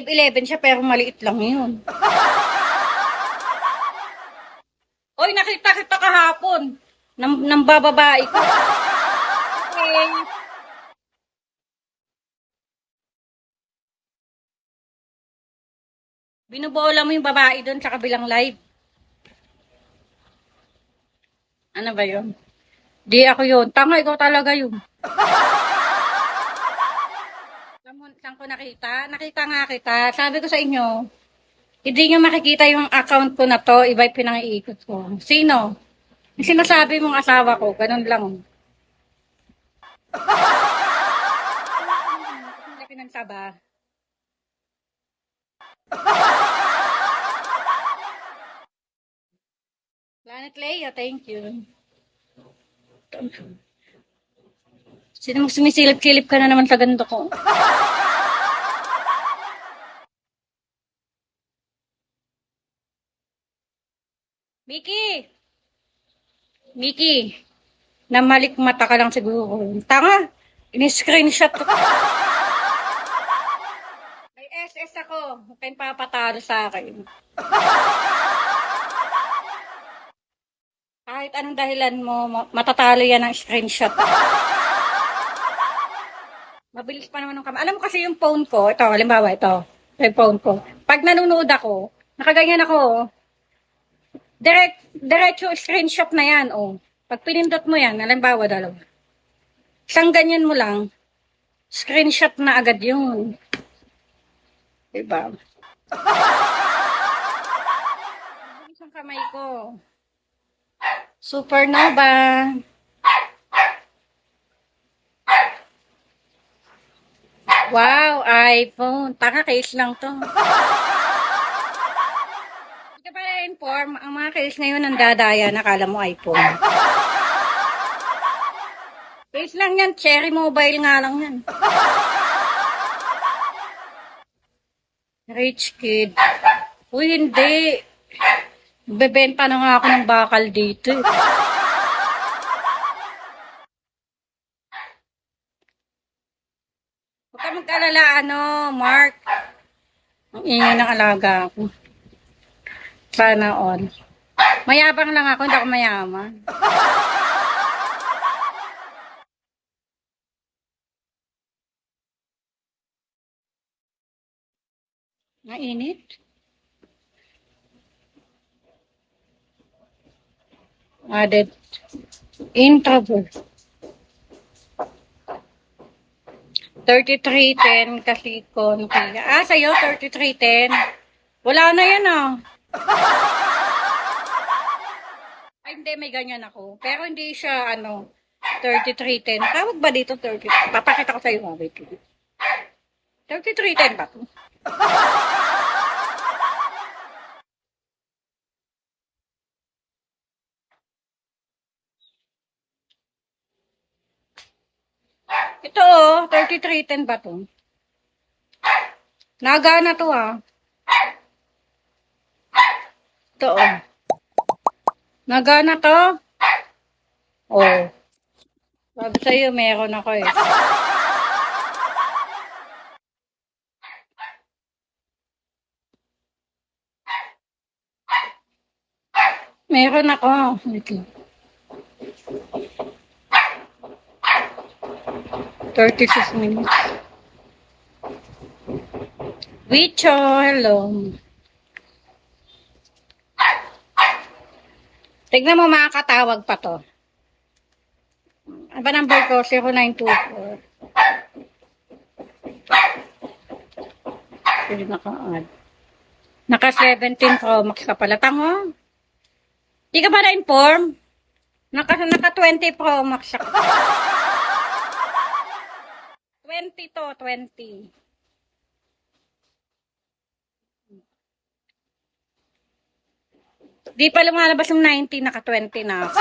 5'11" siya pero maliit lang yun. Oy, nakita kita kahapon. Nang bababae ko. Okay. Binubola mo yung babae doon sa kabilang live. Ano ba yun? Di ako yun. Tanga, ikaw talaga yun. Saan ko nakita? Nakita nga kita. Sabi ko sa inyo, hindi nyo makikita yung account ko na to, iba yung pinang-iikot ko. Sino? Yung sinasabi mong asawa ko, ganun lang. Ang laki ng taba. Planet Leia, thank you. Sino sumisilip-kilip ka na naman sa ganito ko? Mickey! Mickey! Namalik mata ka lang siguro. Tanga! Ini-screenshot ko. May SS ako. Huwag kayong papatalo sa akin. Kahit anong dahilan mo, matatalo yan ng screenshot. Mabilis pa naman ng kamay. Alam mo kasi yung phone ko, ito, halimbawa ito, yung phone ko. Pag nanonood ako, nakaganyan ako, diretso screenshot na yan, oh. Pag pinindot mo yan, halimbawa dalawa. Isang ganyan mo lang, screenshot na agad yun. Diba? Mabilis ang kamay ko. Supernova. Wow, iPhone. Taka, case lang to. Hindi ka pala inform, ang mga case ngayon nandadaya, nakala mo iPhone. Case lang yan, Cherry Mobile nga lang yan. Rich kid. Uy, hindi. Bebenta na nga ako ng bakal dito. Huwag ka mag-alala, Mark. Ang ingay ng alaga ako. Sana all. Mayabang lang ako, hindi ako mayaman. Mainit. Added introvert. 3310 kasi konti. Sa'yo, 3310. Wala na yan, Ay, hindi, may ganyan ako. Pero hindi siya, 3310. Tawag ba dito 30? Papakita ko sa'yo, wait. 3310 ba to? Ito, 3310 ba to? Nagana to, Ito, Nagana to? Oh. Sabi sa'yo, meron ako eh. Meron ako. Wait lang. 36 minutes. Wicho, hello. Tignan mo, makakatawag pa to. Ano ba number ko? 0924. Hindi naka-add. Naka 17 Pro Max ka pala. Tango. Di ka ba na-inform? Naka 20 Pro Max ka. 20 to, 20. Di pa lumalabas yung 19, naka 20 na ako.